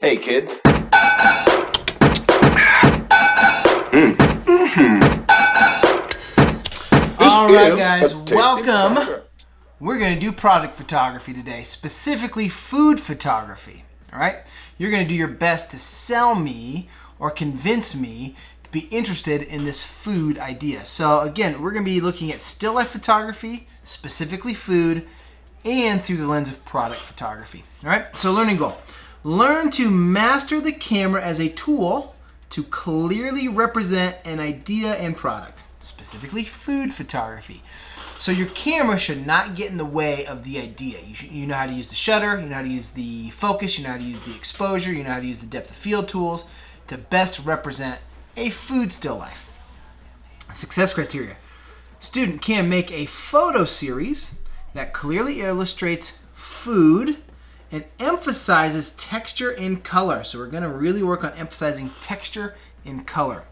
Hey, kids. All right, guys, welcome. We're going to do product photography today, specifically food photography. All right, you're going to do your best to sell me or convince me to be interested in this food idea. So again, we're going to be looking at still life photography, specifically food, and through the lens of product photography. All right, so learning goal. Learn to master the camera as a tool to clearly represent an idea and product, specifically food photography. So your camera should not get in the way of the idea. You know how to use the shutter, you know how to use the focus, you know how to use the exposure, you know how to use the depth of field tools to best represent a food still life. Success criteria. Student can make a photo series that clearly illustrates food and emphasizes texture and color. So we're going to really work on emphasizing texture and color.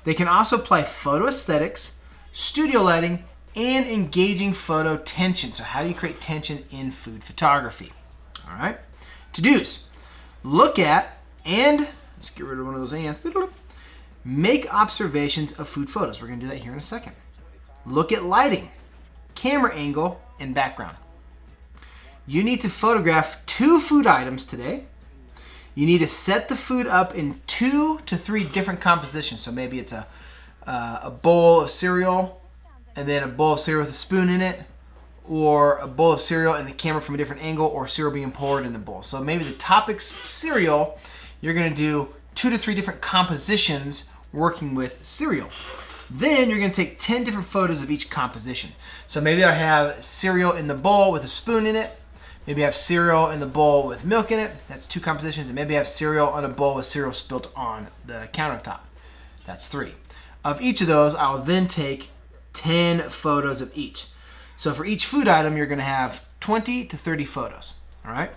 They can also apply photo aesthetics, studio lighting, and engaging photo tension. So how do you create tension in food photography? All right. To-dos. Look at and, let's get rid of one of those hands. Make observations of food photos. We're going to do that here in a second. Look at lighting, camera angle, and background. You need to photograph 2 food items today. You need to set the food up in 2 to 3 different compositions. So maybe it's a bowl of cereal and then a bowl of cereal with a spoon in it, or a bowl of cereal and the camera from a different angle, or cereal being poured in the bowl. So maybe the topic's cereal, you're going to do 2 to 3 different compositions working with cereal. Then you're going to take 10 different photos of each composition. So maybe I have cereal in the bowl with a spoon in it. Maybe I have cereal in the bowl with milk in it. That's 2 compositions. And maybe I have cereal on a bowl with cereal spilt on the countertop. That's 3. Of each of those, I'll then take 10 photos of each. So for each food item, you're going to have 20 to 30 photos. All right?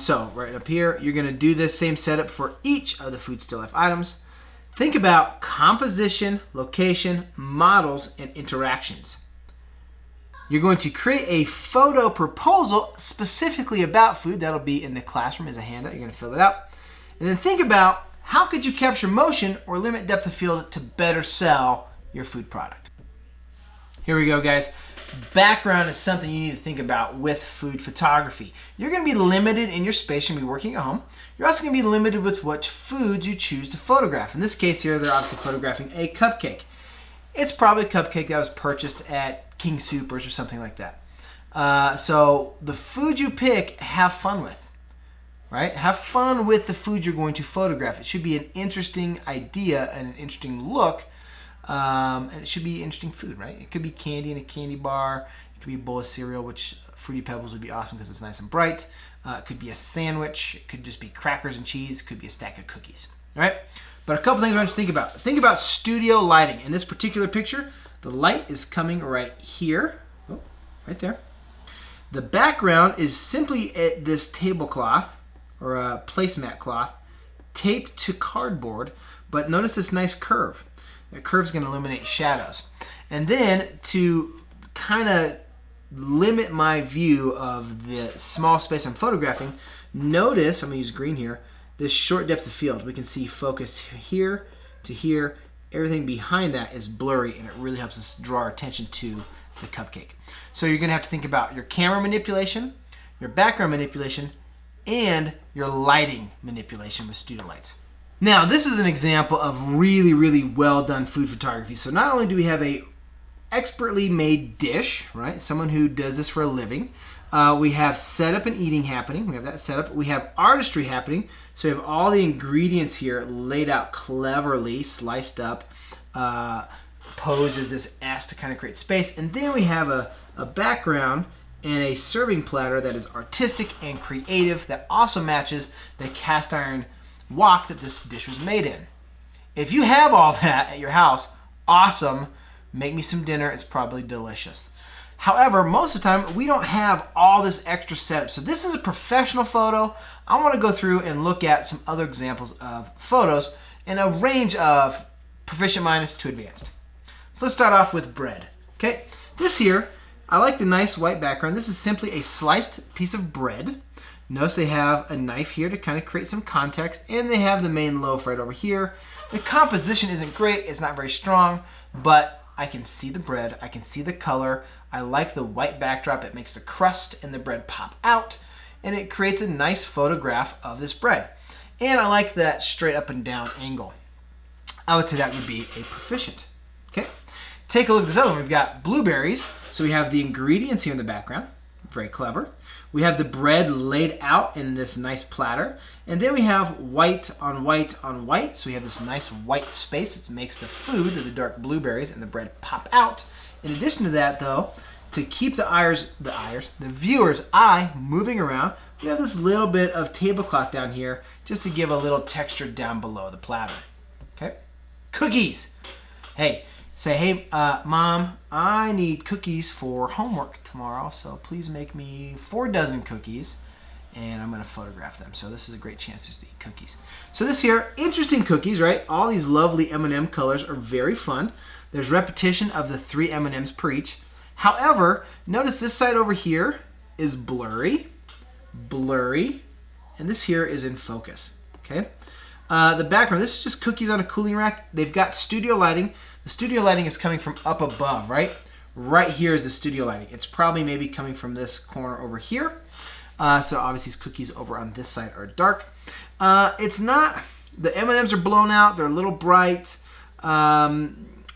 So right up here, you're going to do this same setup for each of the food still life items. Think about composition, location, models, and interactions. You're going to create a photo proposal specifically about food. That'll be in the classroom as a handout. You're going to fill it out. And then think about how could you capture motion or limit depth of field to better sell your food product. Here we go, guys. Background is something you need to think about with food photography. You're going to be limited in your space. You're going to be working at home. You're also going to be limited with what foods you choose to photograph. In this case here, they're obviously photographing a cupcake. It's probably a cupcake that was purchased at King Soopers or something like that. So the food you pick, have fun with, right? Have fun with the food you're going to photograph. It should be an interesting idea and an interesting look, and it should be interesting food, right? It could be candy in a candy bar. It could be a bowl of cereal, which Fruity Pebbles would be awesome because it's nice and bright. It could be a sandwich. It could just be crackers and cheese. It could be a stack of cookies, all right? But a couple things I want you to think about. Think about studio lighting. In this particular picture, the light is coming right here. Oh, right there. The background is simply this tablecloth or a placemat cloth taped to cardboard, but notice this nice curve. That curve is going to illuminate shadows. And then to kind of limit my view of the small space I'm photographing, notice, I'm going to use green here, this short depth of field. We can see focus here to here. Everything behind that is blurry, and it really helps us draw our attention to the cupcake. So you're going to have to think about your camera manipulation, your background manipulation, and your lighting manipulation with studio lights. Now, this is an example of really, really well done food photography. So not only do we have a expertly made dish, right? Someone who does this for a living. We have setup and eating happening. We have that setup. We have artistry happening. So we have all the ingredients here laid out cleverly, sliced up, posed as this S to kind of create space. And then we have a background and a serving platter that is artistic and creative that also matches the cast iron wok that this dish was made in. If you have all that at your house, awesome. Make me some dinner. It's probably delicious. However, most of the time, we don't have all this extra setup. So this is a professional photo. I want to go through and look at some other examples of photos in a range of proficient minus to advanced. So let's start off with bread. Okay, this here, I like the nice white background. This is simply a sliced piece of bread. Notice they have a knife here to kind of create some context, and they have the main loaf right over here. The composition isn't great, it's not very strong, but I can see the bread, I can see the color. I like the white backdrop. It makes the crust and the bread pop out, and it creates a nice photograph of this bread. And I like that straight up and down angle. I would say that would be a proficient. Okay, take a look at this other one. We've got blueberries. So we have the ingredients here in the background. Very clever. We have the bread laid out in this nice platter. And then we have white on white on white. So we have this nice white space that makes the food, the dark blueberries, and the bread pop out. In addition to that, though, to keep the viewer's eye moving around, we have this little bit of tablecloth down here just to give a little texture down below the platter. Okay? Cookies. Hey, say, hey, Mom, I need cookies for homework tomorrow, so please make me 4 dozen cookies, and I'm going to photograph them. So this is a great chance just to eat cookies. So this here, interesting cookies, right? All these lovely M&M colors are very fun. There's repetition of the 3 M&Ms per each. However, notice this side over here is blurry, and this here is in focus, okay? The background, this is just cookies on a cooling rack. They've got studio lighting. The studio lighting is coming from up above, right? Right here is the studio lighting. It's probably maybe coming from this corner over here. So obviously these cookies over on this side are dark. It's not, the M&Ms are blown out. They're a little bright.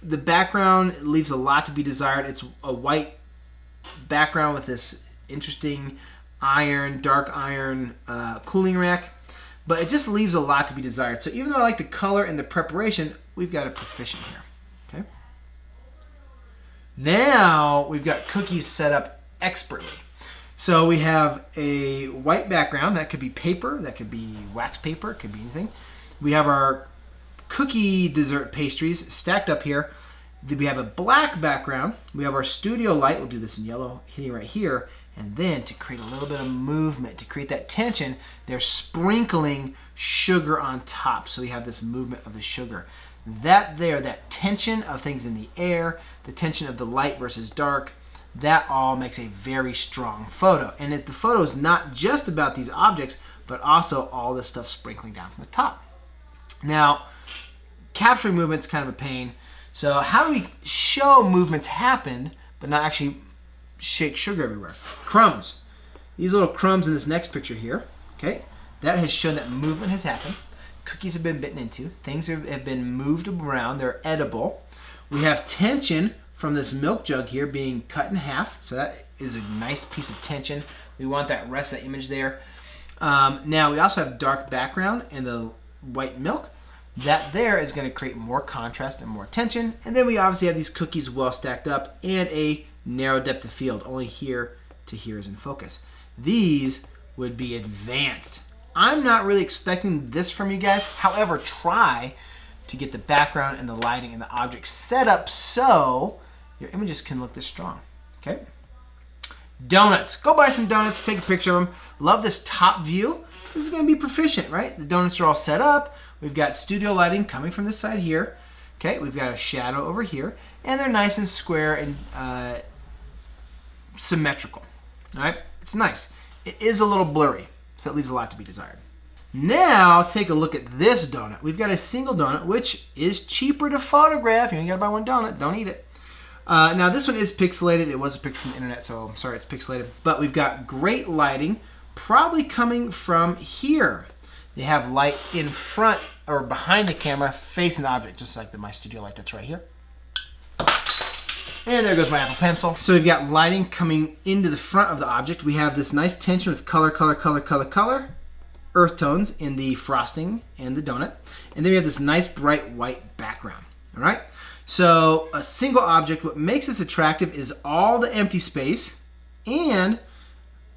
The background leaves a lot to be desired. It's a white background with this interesting dark iron cooling rack. But it just leaves a lot to be desired. So even though I like the color and the preparation, we've got a proficient here. Okay. Now we've got cookies set up expertly. So we have a white background. That could be paper. That could be wax paper. It could be anything. We have our cookie dessert pastries stacked up here. We have a black background. We have our studio light. We'll do this in yellow hitting right here. And then to create a little bit of movement, to create that tension, they're sprinkling sugar on top. So we have this movement of the sugar. That tension of things in the air, the tension of the light versus dark, that all makes a very strong photo. And the photo is not just about these objects, but also all this stuff sprinkling down from the top. Now, capturing movement's kind of a pain. So how do we show movements happened, but not actually shake sugar everywhere? Crumbs. These little crumbs in this next picture here, okay, that has shown that movement has happened. Cookies have been bitten into. Things have been moved around. They're edible. We have tension from this milk jug here being cut in half. So that is a nice piece of tension. We want that rest of the image there. Now we also have dark background and the white milk. That there is going to create more contrast and more tension. And then we obviously have these cookies well stacked up and a narrow depth of field. Only here to here is in focus. These would be advanced. I'm not really expecting this from you guys. However, try to get the background and the lighting and the object set up so your images can look this strong. Okay? Donuts. Go buy some donuts. Take a picture of them. Love this top view. This is going to be proficient, right? The donuts are all set up. We've got studio lighting coming from this side here. Okay, we've got a shadow over here. And they're nice and square and symmetrical. All right, it's nice. It is a little blurry, so it leaves a lot to be desired. Now, take a look at this donut. We've got a single donut, which is cheaper to photograph. You only got to buy one donut. Don't eat it. Now, this one is pixelated. It was a picture from the internet, so I'm sorry it's pixelated. But we've got great lighting, probably coming from here. They have light in front or behind the camera facing the object, just like my studio light that's right here. And there goes my Apple Pencil. So we've got lighting coming into the front of the object. We have this nice tension with color, earth tones in the frosting and the donut. And then we have this nice bright white background. All right? So a single object, what makes this attractive is all the empty space. And,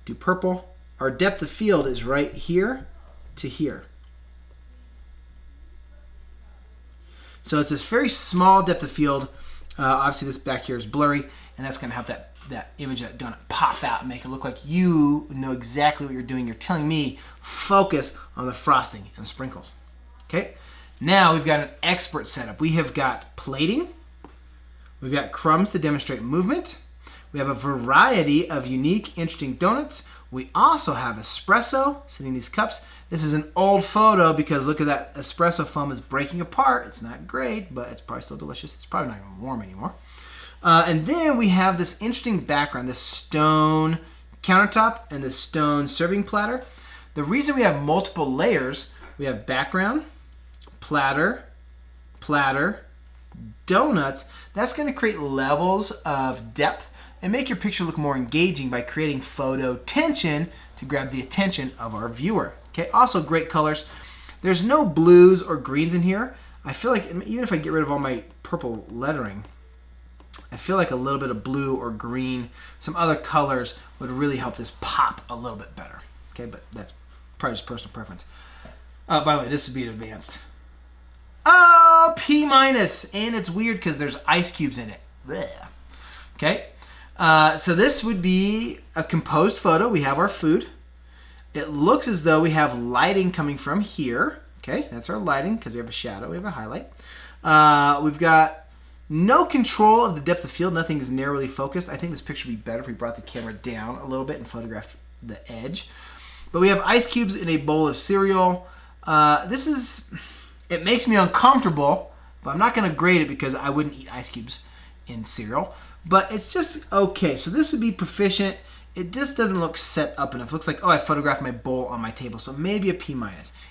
do purple, our depth of field is right here to here. So it's a very small depth of field. Obviously this back here is blurry, and that's going to help that image of that donut pop out and make it look like you know exactly what you're doing. You're telling me focus on the frosting and the sprinkles. Okay, now we've got an expert setup. We have got plating. We've got crumbs to demonstrate movement. We have a variety of unique, interesting donuts. We also have espresso sitting in these cups. This is an old photo because look at that espresso foam is breaking apart. It's not great, but it's probably still delicious. It's probably not even warm anymore. And then we have this interesting background, this stone countertop and this stone serving platter. The reason we have multiple layers, we have background, platter, donuts. That's going to create levels of depth and make your picture look more engaging by creating photo tension to grab the attention of our viewer. Okay, also great colors. There's no blues or greens in here. I feel like even if I get rid of all my purple lettering, I feel like a little bit of blue or green, some other colors would really help this pop a little bit better. Okay, but that's probably just personal preference. By the way, this would be an advanced. Oh, P-, and it's weird because there's ice cubes in it. Blech. Okay, so this would be a composed photo. We have our food. It looks as though we have lighting coming from here. Okay, that's our lighting because we have a shadow, we have a highlight. We've got no control of the depth of field. Nothing is narrowly focused. I think this picture would be better if we brought the camera down a little bit and photographed the edge. But we have ice cubes in a bowl of cereal. It makes me uncomfortable, but I'm not going to grade it because I wouldn't eat ice cubes in cereal. But it's just okay. So this would be proficient. It just doesn't look set up enough. It looks like, oh, I photographed my bowl on my table. So maybe a P-.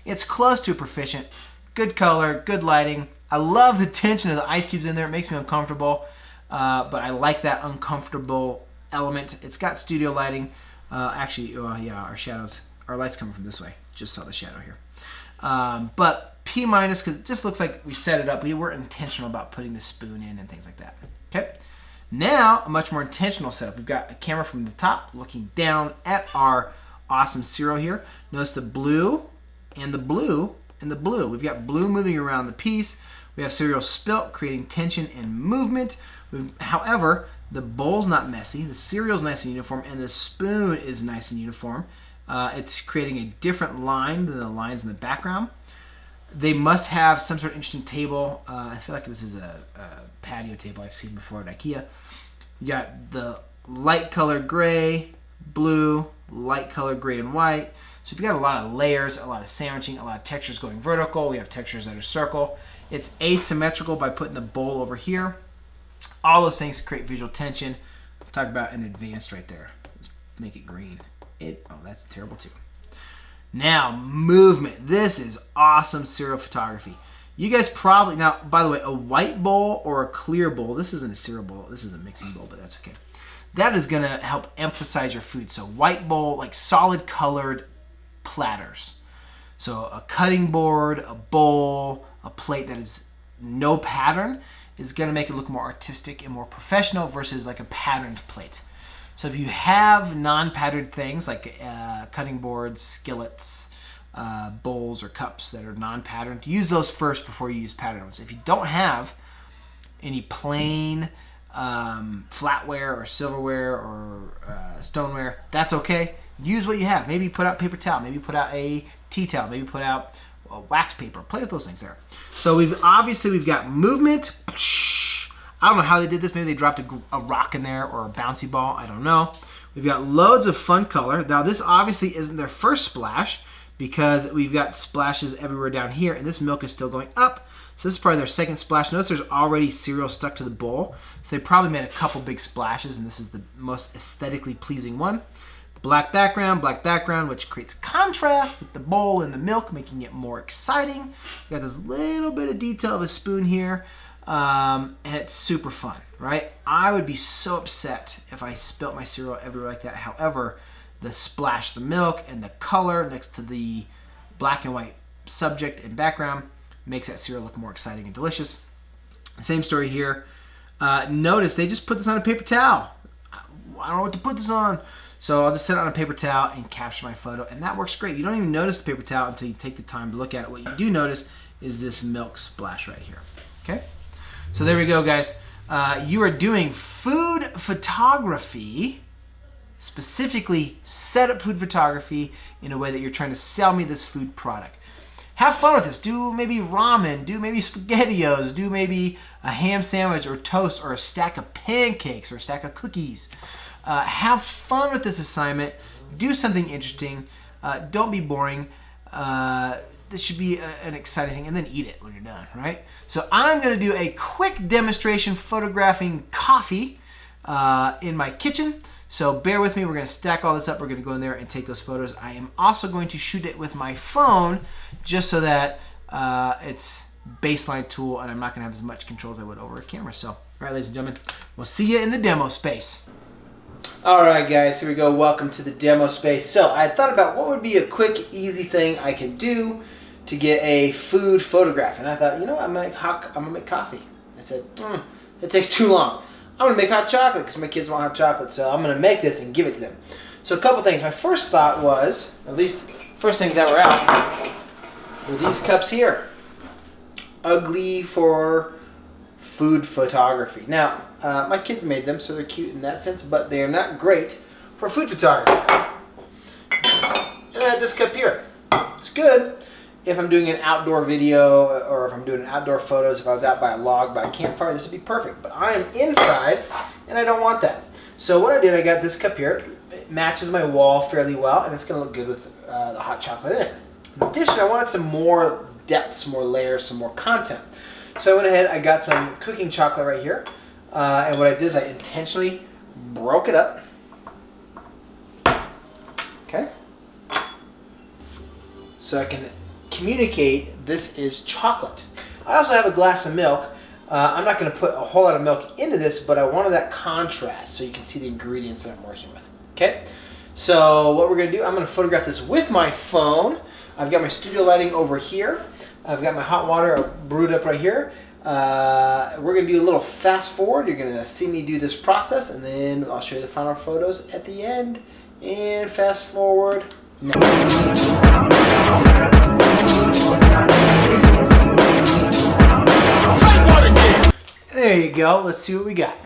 It's close to a proficient. Good color, good lighting. I love the tension of the ice cubes in there. It makes me uncomfortable, but I like that uncomfortable element. It's got studio lighting. Yeah, our light's coming from this way. Just saw the shadow here. But P- because it just looks like we set it up. We weren't intentional about putting the spoon in and things like that. Okay. Now, a much more intentional setup. We've got a camera from the top looking down at our awesome cereal here. Notice the blue and the blue and the blue. We've got blue moving around the piece. We have cereal spilt, creating tension and movement. However, the bowl's not messy. The cereal's nice and uniform, and the spoon is nice and uniform. It's creating a different line than the lines in the background. They must have some sort of interesting table. I feel like this is a patio table I've seen before at IKEA. You got the light color gray, blue, light color gray and white. So you've got a lot of layers, a lot of sandwiching, a lot of textures going vertical. We have textures that are circle. It's asymmetrical by putting the bowl over here. All those things create visual tension. Talk about an advanced right there. Let's make it green. Oh, that's terrible too. Now, movement. This is awesome cereal photography. You guys probably, now, by the way, a white bowl or a clear bowl, this isn't a cereal bowl, this is a mixing bowl, but that's okay. That is going to help emphasize your food. So white bowl, like solid colored platters. So a cutting board, a bowl, a plate that is no pattern is going to make it look more artistic and more professional versus like a patterned plate. So if you have non-patterned things like cutting boards, skillets, bowls, or cups that are non-patterned, use those first before you use patterned ones. If you don't have any plain flatware or silverware or stoneware, that's okay. Use what you have. Maybe put out paper towel. Maybe put out a tea towel. Maybe put out wax paper. Play with those things there. So we've got movement. I don't know how they did this. Maybe they dropped a rock in there or a bouncy ball. I don't know. We've got loads of fun color. Now this obviously isn't their first splash because we've got splashes everywhere down here, and this milk is still going up. So this is probably their second splash. Notice there's already cereal stuck to the bowl. So they probably made a couple big splashes, and this is the most aesthetically pleasing one. Black background, which creates contrast with the bowl and the milk, making it more exciting. You got this little bit of detail of a spoon here. And it's super fun, right? I would be so upset if I spilt my cereal everywhere like that. However, the splash, the milk, and the color next to the black and white subject and background makes that cereal look more exciting and delicious. Same story here. Notice they just put this on a paper towel. I don't know what to put this on. So I'll just set it on a paper towel and capture my photo, and that works great. You don't even notice the paper towel until you take the time to look at it. What you do notice is this milk splash right here. Okay? So there we go, guys. You are doing food photography, specifically setup food photography in a way that you're trying to sell me this food product. Have fun with this. Do maybe ramen, do maybe SpaghettiOs, do maybe a ham sandwich or toast or a stack of pancakes or a stack of cookies. Have fun with this assignment. Do something interesting. Don't be boring. This should be an exciting thing, and then eat it when you're done, right? So I'm going to do a quick demonstration photographing coffee in my kitchen. So bear with me. We're going to stack all this up. We're going to go in there and take those photos. I am also going to shoot it with my phone just so that it's baseline tool and I'm not going to have as much control as I would over a camera. So, all right, ladies and gentlemen, we'll see you in the demo space. All right, guys, here we go. Welcome to the demo space. So I thought about what would be a quick, easy thing I could do to get a food photograph. And I thought, you know, I'm going to make coffee. I said, it takes too long. I'm going to make hot chocolate because my kids want hot chocolate. So I'm going to make this and give it to them. So a couple things. My first thought was, at least first things that were out, were these cups here. Ugly for food photography. Now, my kids made them, so they're cute in that sense, but they are not great for food photography. And I had this cup here. It's good if I'm doing an outdoor video or if I'm doing outdoor photos. If I was out by a log, by a campfire, this would be perfect. But I am inside, and I don't want that. So what I did, I got this cup here. It matches my wall fairly well, and it's going to look good with the hot chocolate in it. In addition, I wanted some more depth, some more layers, some more content. So I went ahead, I got some cooking chocolate right here. And what I did is I intentionally broke it up. Okay. So I can communicate this is chocolate. I also have a glass of milk. I'm not going to put a whole lot of milk into this, but I wanted that contrast so you can see the ingredients that I'm working with. Okay. So what we're going to do, I'm going to photograph this with my phone. I've got my studio lighting over here. I've got my hot water brewed up right here. We're going to do a little fast forward. You're going to see me do this process, and then I'll show you the final photos at the end. And fast forward. There you go. Let's see what we got.